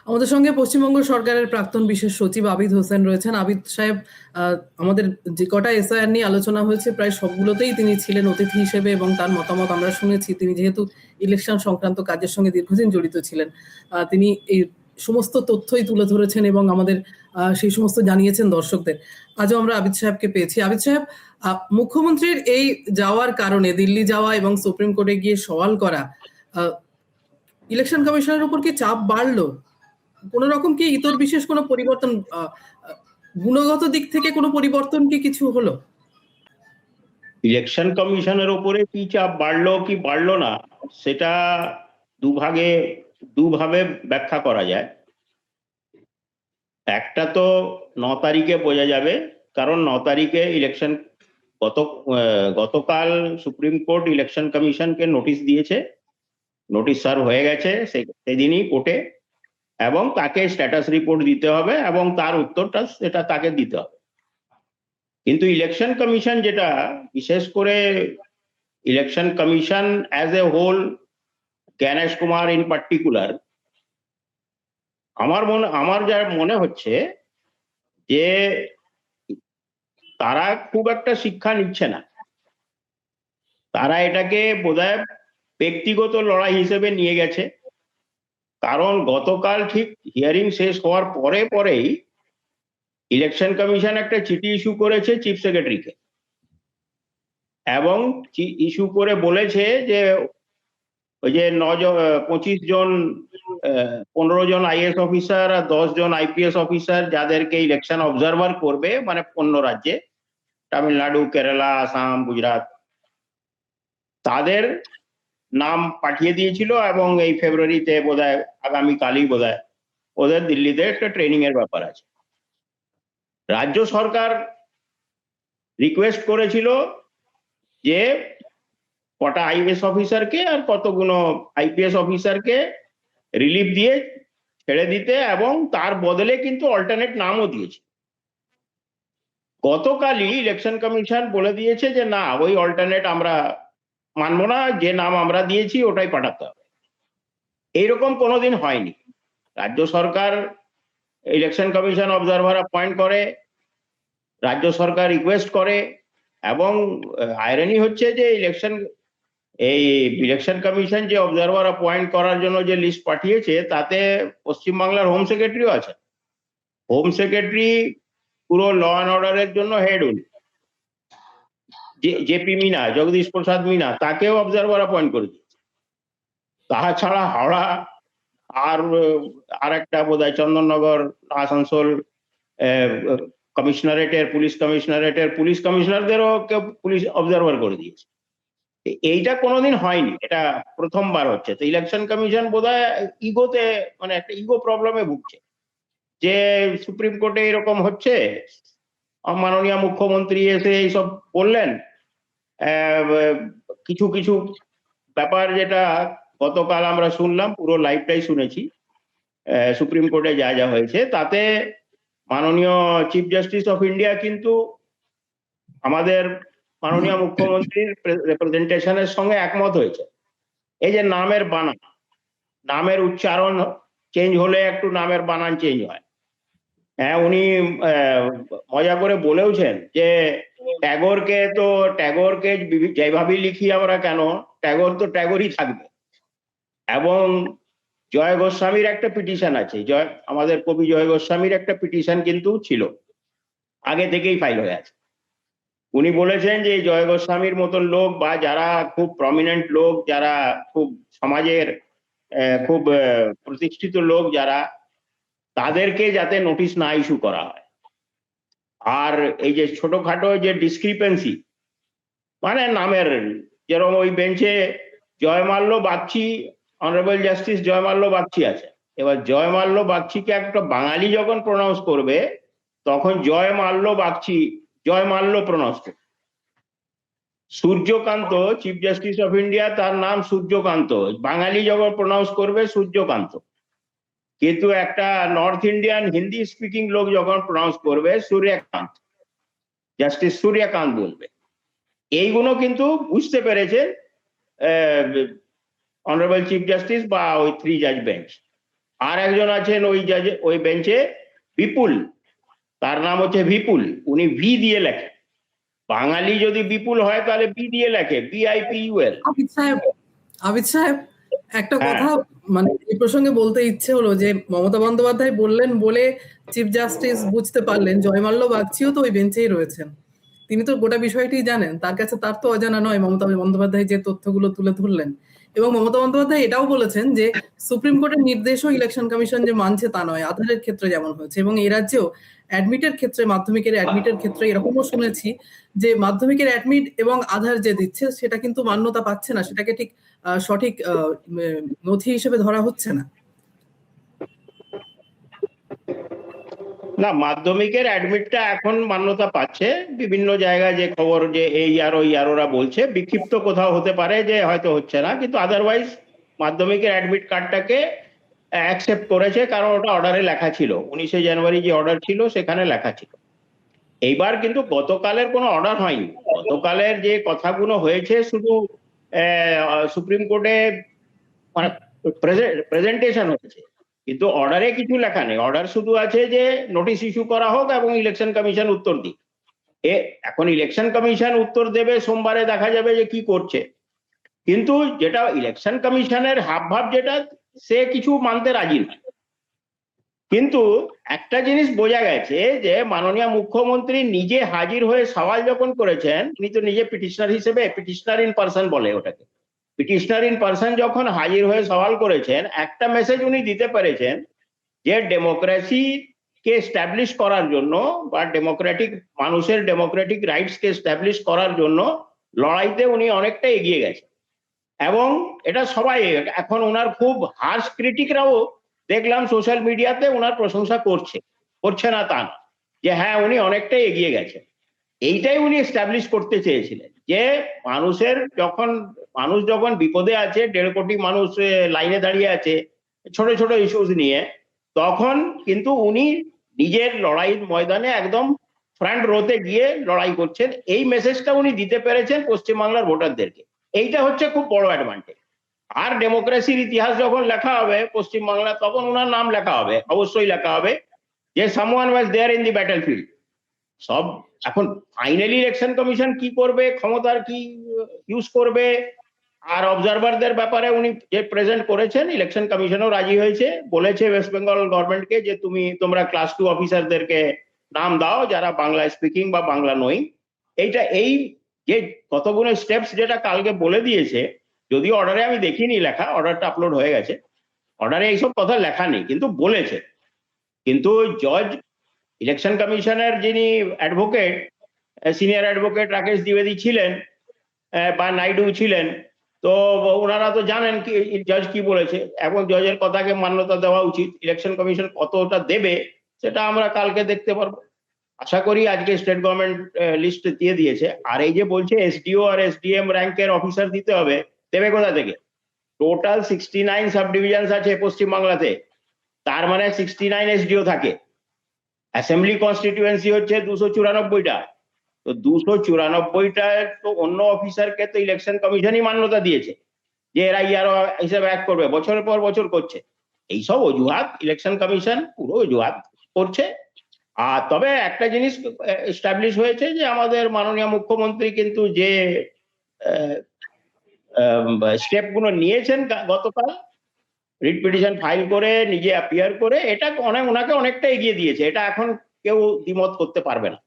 আমাদের সঙ্গে পশ্চিমবঙ্গ সরকারের প্রাক্তন বিশেষ সচিব আবিদ হোসেন রয়েছেন। আবিদ সাহেব, আমাদের যে কটা এসআইআর নিয়ে আলোচনা হয়েছে প্রায় সবগুলোতেই তিনি ছিলেন অতিথি হিসেবে এবং তার মতামত আমরা শুনেছি। তিনি যেহেতু ইলেকশন সংক্রান্ত কাজের সঙ্গে দীর্ঘদিন জড়িত ছিলেন, তিনি এই সমস্ত তথ্যই তুলে ধরেছেন এবং আমাদের সেই সমস্ত জানিয়েছেন দর্শকদের। আজও আমরা আবিদ সাহেবকে পেয়েছি। আবিদ সাহেব, মুখ্যমন্ত্রীর এই যাওয়ার কারণে দিল্লি যাওয়া এবং সুপ্রিম কোর্টে গিয়ে সওয়াল করা, ইলেকশন কমিশনের উপর কি চাপ বাড়লো? কোন রকম কি ইতর বিশেষ কোনো পরিবর্তন, গুণগত দিক থেকে কোনো পরিবর্তন কি কিছু হলো? ইলেকশন কমিশনের উপরে কি চাপ বাড়লো কি বাড়লো না, সেটা দুভাবে ব্যাখ্যা করা যায়। একটা তো 9 তারিখে বোঝা যাবে, কারণ 9 তারিখে ইলেকশন গতকাল সুপ্রিম কোর্ট ইলেকশন কমিশনকে নোটিশ দিয়েছে, নোটিশ সার্ভ হয়ে গেছে সেদিনই কোর্টে, এবং তাকে স্ট্যাটাস রিপোর্ট দিতে হবে এবং তার উত্তরটা সেটা তাকে দিতে হবে। কিন্তু ইলেকশন কমিশন যেটা, বিশেষ করে election commission as a whole, Gyanesh Kumar in particular, আমার যা মনে হচ্ছে যে তারা খুব একটা শিক্ষা নিচ্ছে না। তারা এটাকে বোধহয় ব্যক্তিগত লড়াই হিসেবে নিয়ে গেছে। কারণ গতকাল ঠিক হিয়ারিং শেষ হওয়ার পরেই ইলেকশন কমিশন একটা চিঠি ইস্যু করেছে চিফ সেক্রেটারিকে, এবং ইস্যু করে বলেছে যে ওই যে 25 জন 15 জন আইএস অফিসার আর 10 জন আইপিএস অফিসার যাদেরকে ইলেকশন অবজারভার করবে, মানে অন্য রাজ্যে, তামিলনাড়ু, কেরালা, আসাম, গুজরাট, তাদের নাম পাঠিয়ে দিয়েছিল এবং এই ফেব্রুয়ারিতে বোধহয় আগামীকালই বোধহয় ওদের দিল্লিতে একটা ট্রেনিং এর ব্যাপার আছে। রাজ্য সরকার রিকোয়েস্ট করেছিল যে কটা আইএস অফিসারকে আর কতগুলো আইপিএস অফিসারকে রিলিফ দিয়ে ছেড়ে দিতে, এবং তার বদলে কিন্তু অল্টারনেট নামও দিয়েছে। গতকালই ইলেকশন কমিশন বলে দিয়েছে যে না, ওই অল্টারনেট আমরা মানব না, যে নাম আমরা দিয়েছি ওটাই পাঠাতে হবে। এইরকম কোনোদিন হয়নি। রাজ্য সরকার ইলেকশন কমিশন অবজারভার অ্যাপয়েন্ট করে, রাজ্য সরকার রিকোয়েস্ট করে, এবং আইরনি হচ্ছে যে ইলেকশন কমিশন যে অবজারভার অ্যাপয়েন্ট করার জন্য যে লিস্ট পাঠিয়েছে তাতে পশ্চিমবাংলার হোম সেক্রেটারিও আছে। হোম সেক্রেটারি পুরো ল অ্যান্ড অর্ডারের জন্য হেড, উনি জেপি মিনা, জগদীশ প্রসাদ মিনা, তাকেও অবজারভার অ্যাপয়েন্ট করে দিয়েছে। তাছাড়া হাওড়া আর একটা বোধহয় চন্দননগর, আসানসোল পুলিশ কমিশনারদেরও কেউ পুলিশ অবজারভার করে দিয়েছে। এইটা কোনোদিন হয়নি, এটা প্রথমবার হচ্ছে। তো ইলেকশন কমিশন বোধহয় ইগোতে, মানে একটা ইগো প্রবলেমে ভুগছে যে সুপ্রিম কোর্টে এরকম হচ্ছে, মাননীয় মুখ্যমন্ত্রী এসে এইসব বললেন। কিছু কিছু ব্যাপার যেটা গতকাল আমরা শুনলাম, পুরো লাইভটাই শুনেছি, সুপ্রিম কোর্টে যা যা হয়েছে, তাতে মাননীয় চিফ জাস্টিস অফ ইন্ডিয়া কিন্তু আমাদের মাননীয় মুখ্যমন্ত্রীর রিপ্রেজেন্টেশনের সঙ্গে একমত হয়েছে। এই যে নামের বানান, নামের উচ্চারণ চেঞ্জ হলে একটু নামের বানান চেঞ্জ হয়। হ্যাঁ, উনি মজা করে বলেওছেন যে ট্যাগরকে যেভাবে লিখি আমরা কেন, ট্যাগর তো ট্যাগরই থাকবে। এবং জয় গোস্বামীর একটা পিটিশন আছে, আমাদের কবি জয় গোস্বামীর একটা পিটিশন কিন্তু ছিল, আগে থেকেই ফাইল হয়ে আছে। উনি বলেছেন যে জয় গোস্বামীর মতন লোক, বা যারা খুব প্রমিনেন্ট লোক, যারা খুব সমাজের খুব প্রতিষ্ঠিত লোক যারা, তাদেরকে যাতে নোটিশ না ইস্যু করা হয়। আর এই যে ছোটখাটো যে ডিসক্রিপেন্সি, মানে নামের, যেরকম ওই বেঞ্চে জয়মাল্য বাগচি, অনারেবল জাস্টিস জয়মাল্য বাগচি আছে, এবার জয়মাল্য বাগচিকে একটা বাঙালি যখন প্রনাউন্স করবে তখন জয়মাল্য প্রনাউন্স করবে। Suryakant, chief justice of India, তার নাম সূর্যকান্ত, বাঙালি যখন প্রনাউন্স করবে সূর্যকান্ত। কিন্তু একটা নর্থ ইন্ডিয়ান হিন্দি স্পিকিং লোক যখন প্রনাউন্স করবে সূর্যকান্ত, জাস্টিস সূর্যকান্ত বলবে। এইগুলো কিন্তু বুঝতে পেরেছে অনারেবল চিফ জাস্টিস বা ওই 3 জাজ বেঞ্চ। আর একজন আছেন ওই জাজে, ওই বেঞ্চে, বিপুল, তার নাম হচ্ছে বিপুল, উনি ভি দিয়ে লেখেন। বাঙালি যদি বিপুল হয় তাহলে বি দিয়ে লেখে, BIPUL। আবিদ সাহেব, একটা হ্যাঁ, কথা মানে এই প্রসঙ্গে বলতে ইচ্ছে হলো যে মমতা বন্দ্যোপাধ্যায় বললেন বলে চিফ জাস্টিস বুঝতে পারলেন জয়মাল্য বাগচিও তো ওই বেঞ্চেই রয়েছেন, তিনি তো গোটা বিষয়টি জানেন, তার কাছে তার তো অজানা নয় মমতা বন্দ্যোপাধ্যায় যে তথ্যগুলো তুলে ধরলেন। এবং মমতা বন্দ্যোপাধ্যায় এটাও বলেছেন যে সুপ্রিম কোর্টের নির্দেশও ইলেকশন কমিশন যে মানছে তা নয়, আধারের ক্ষেত্রে যেমন হয়েছে। এবং এই রাজ্যেও অ্যাডমিটের ক্ষেত্রে, মাধ্যমিকের অ্যাডমিটের ক্ষেত্রে এরকমও শুনেছি যে মাধ্যমিকের অ্যাডমিট এবং আধার যে দিচ্ছে সেটা কিন্তু মান্যতা পাচ্ছে না, সেটাকে ঠিক সঠিক নথি হিসেবে ধরা হচ্ছে না। না, মাধ্যমিকের অ্যাডমিটটা এখন মান্যতা পাচ্ছে। বিভিন্ন জায়গায় যে খবর যে এই আর ওই আর ওরা বলছে, বিক্ষিপ্ত কোথাও হতে পারে যে হয়তো হচ্ছে না, কিন্তু আদারওয়াইজ মাধ্যমিকের অ্যাডমিট কার্ডটাকে অ্যাকসেপ্ট করেছে, কারণ ওটা অর্ডারে লেখা ছিল, 19শে জানুয়ারি যে অর্ডার ছিল সেখানে লেখা ছিল। এইবার কিন্তু গতকালের কোনো অর্ডার হয়নি, গতকালের যে কথাগুলো হয়েছে শুধু সুপ্রিম কোর্টে মানে প্রেজেন্টেশন হয়েছে, কিন্তু অর্ডারে কিছু লেখা নেই। অর্ডার শুধু আছে যে নোটিশ ইস্যু করা হোক এবং ইলেকশন কমিশন উত্তর দিক। এখন ইলেকশন কমিশন উত্তর দেবে, সোমবারে দেখা যাবে যে কি করছে। কিন্তু যেটা ইলেকশন কমিশনের হাবভাব, যেটা সে কিছু মানতে রাজি নয়। কিন্তু একটা জিনিস বোঝা গেছে যে মাননীয় মুখ্যমন্ত্রী নিজে হাজির হয়ে সওয়াল যখন করেছেন, উনি তো নিজে পিটিশনার হিসেবে, পিটিশনার ইন পার্সন বলে ওটাকে, পিটিশনার ইন পার্সন যখন হাজির হয়ে সওয়াল করেছেন, একটা মেসেজ উনি দিতে পেরেছেন যে ডেমোক্রেসি কে এস্টাবলিশ করার জন্য বা ডেমোক্রেটিক মানুষের ডেমোক্রেটিক রাইটস কে এস্টাবলিশ করার জন্য লড়াইতে উনি অনেকটা এগিয়ে গেছেন। এবং এটা সবাই, এখন ওনার খুব হার্শ ক্রিটিকরাও দেখলাম সোশ্যাল মিডিয়াতে ওনার প্রশংসা করছে না তা না, যে হ্যাঁ উনি অনেকটাই এগিয়ে গেছেন। এইটাই উনি এস্টাবলিশ করতে চেয়েছিলেন যে মানুষ যখন বিপদে আছে, 1.5 কোটি মানুষ লাইনে দাঁড়িয়ে আছে ছোট ছোট ইস্যুস নিয়ে, তখন কিন্তু উনি নিজের লড়াইয়ের ময়দানে একদম ফ্রন্ট রোতে গিয়ে লড়াই করছেন। এই মেসেজটা উনি দিতে পেরেছেন পশ্চিমবাংলার ভোটারদেরকে, এইটা হচ্ছে খুব বড় অ্যাডভান্টেজ। আর ডেমোক্রেসির ইতিহাস যখন লেখা হবে পশ্চিমবাংলা, তখন ওনার নাম লেখা হবে, অবশ্যই লেখা হবে যে someone was there in the battlefield. সব এখন ফাইনালি ইলেকশন কমিশন কি করবে, ক্ষমতার কি ইউজ করবে, আর অবজারভারদের ব্যাপারে উনি যে প্রেজেন্ট করেছেন, ইলেকশন কমিশনও রাজি হয়েছে, বলেছে ওয়েস্ট বেঙ্গল গভর্নমেন্টকে যে তোমরা ক্লাস 2 অফিসারদেরকে নাম দাও যারা বাংলা স্পিকিং বা বাংলা নোয়িং। এই যে কতগুলো স্টেপস যেটা কালকে বলে দিয়েছে, যদিও অর্ডারে আমি দেখিনি লেখা, অর্ডারটা আপলোড হয়ে গেছে, অর্ডারে এইসব কথা লেখা নেই, কিন্তু বলেছে। কিন্তু জজ, ইলেকশন কমিশনের যিনি অ্যাডভোকেট, সিনিয়র অ্যাডভোকেট রাকেশ দ্বিবেদী ছিলেন বা নাইডু ছিলেন, তো ওনারা তো জানেন কি জজ কি বলেছে, এবং জজের কথাকে মান্যতা দেওয়া উচিত। ইলেকশন কমিশন কতটা দেবে সেটা আমরা কালকে দেখতে পারবো। আশা করি আজকে স্টেট গভর্নমেন্ট লিস্ট দিয়ে দিয়েছে। আর এই যে বলছে SDO আর SDM র্যাঙ্কের অফিসার দিতে হবে, দেবে কোথা থেকে? টোটাল 69 সাব ডিভিশন আছে পশ্চিমবাংলাতে, তার মানে 69 SDO থাকে। অ্যাসেম্বলি কনস্টিটিউয়েন্সি হচ্ছে 294টা, তো 294টা তো অন্য অফিসারকে তো ইলেকশন কমিশনই মান্যতা দিয়েছে যে এরা ইয়ার হিসেবে এক করবে, বছরের পর বছর করছে। এইসব অজুহাত ইলেকশন কমিশন পুরো অজুহাত করছে। আর তবে একটা জিনিস এস্টাবলিশ হয়েছে যে আমাদের মাননীয় মুখ্যমন্ত্রী কিন্তু যে স্টেপ গুলো নিয়েছেন গতকাল, রিট পিটিশন ফাইল করে নিজে অ্যাপিয়ার করে, এটা ওনাকে অনেকটা এগিয়ে দিয়েছে, এটা এখন কেউ দ্বিমত করতে পারবে না।